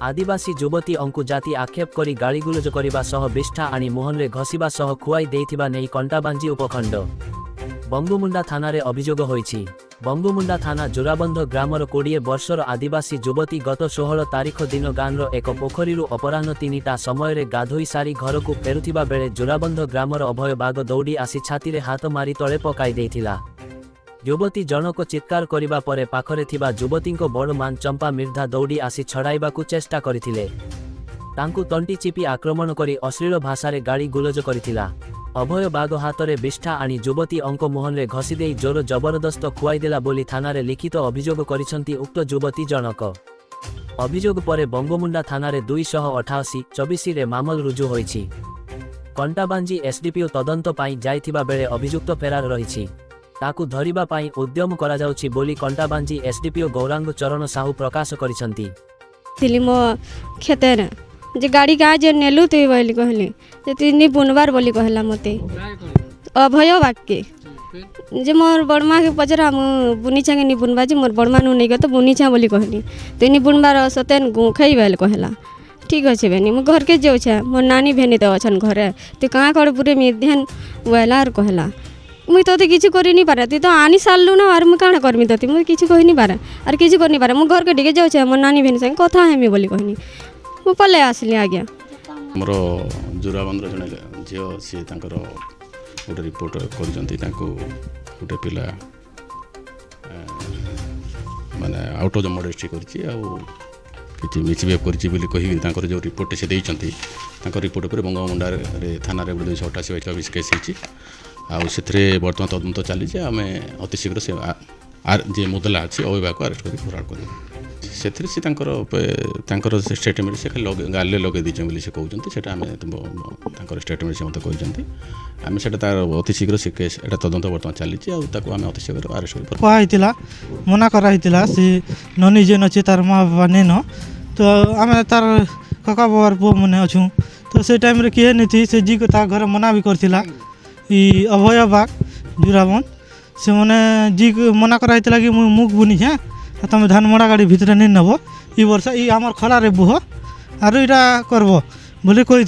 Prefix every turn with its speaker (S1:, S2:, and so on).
S1: आदिवासी युवती अंकु जाति आक्षेप करी गाड़ीगुलज करने सह बिष्ठा आनी मुहन रे घसीबा सह खुआई देइथिबा नेई कंटाबांजी उपखंड बंगुमुंडा थाना अभियोग होईछि। बंगुमुंडा थाना जोराबंध ग्रामर 20 वर्षर आदिवासी युवती गत 16 तारिख दिन गाँवर एक पोखरी अपराह्न 3टा समय गाधोई सारी घर को फेरुथिबा बेले जोराबंध ग्रामर अभय बाग दौड़ी आसी छाती हाथ मारी तले पकाई देइथिला। युवती जनक चित्कार करिबा परे पाखरे थिबा युवतीको बड़ मान चंपा मिर्धा दौड़ी आसी छड़ाइबाकू चेष्टा करथिले। तांकू तंटी चिपी आक्रमण करी अश्लील भाषारे गाड़ी गुलज करथिला। अभय बाग हाथरे बिष्ठा आनी युवती अंक मोहन रे घसी देई जोर जबरदस्त खुआईदेला बोली थानारे लिखित अभियोग करिसंती उक्त युवती जनक। अभियोग परे बंगमुंडा थानारे 288/24 रे मामल रुजु होईछि। कंटाबांजी एसडीपीओ तदंत पाई जाइथिबा बेले अभियुक्त फेरार रहिछि। ताकू धरिबा पाई उद्यम करा जाउछि बोली कंटाबांजी एसडीपीओ गौरांग चरण साहू प्रकाश करिसंती।
S2: तिली मो खेतेर जे गाड़ी का जे नेलु तुई बोली कहली जे तिनी बुनबार बोली कहला मते अभय वाक्य जे मोर बड़मा के पचरा मु बुनीछा के नि बुनबा जे मोर बड़मा नु नै गत बुनीछा बोली कहली तिनी बुनबार सतेन गुखई बेल कहला ठीक अछि बेनी मु घर के जेउ छ मोर नानी भेनी त अछन घरे ते का कर पुरे मिध्यान वेलार कहला मुई तो किसी करि नि पारे ती तो आनी साललु ना आर मु काना करमी तती मु किसी कहि नि पारे आर किसी कर नि पारे मु घर के डिगे जाउ छ मोर नानी भेनी संग कथा हेमी बोली कहनी मु पले आसली आज्ञा
S3: मोर जोराबंद्र जने झियो सी तांकर गोटे रिपोर्ट करजंती तांको गोटे पिला माने आउट ऑफ द मॉडेस्टी करछि आ किछि मिसबिहेव करछि बोली कहि तांकर जो रिपोर्ट से देइचंती तांकर रिपोर्ट पर बंगमुंडा रे थाना रे 288/24 केस हिची आ से बर्तमान तदंत चली आम अति शीघ्र से जे मुदला अच्छी अभिभावक को अरेस्ट कर फरार कर से स्टेटमेंट से खाली गाले लगे दीचे बोली से कहते से आम स्टेटमेंट से मतलब कहते आम से अति शीघ्र से केस एटा तदंत बर्तमान चली आम अति शीघ्र अरेस्ट कर
S4: कहला मना कराइला से ननी जेन अच्छे तार माँ बाबा नेन तो आम तार कका बाबार पुओ मैंने अच्छू तो से टाइम किए नहीं थी से जी को तार घर मना भी करथिला ई अभय बाग जोराबंद से मैंने जी मना कराइला कि मुझ मुख बुनी है तुम धान मड़ा गाड़ी भितर नहीं नब ई वर्ष ई आमर खलारे बुह आर इटा करब बोले कही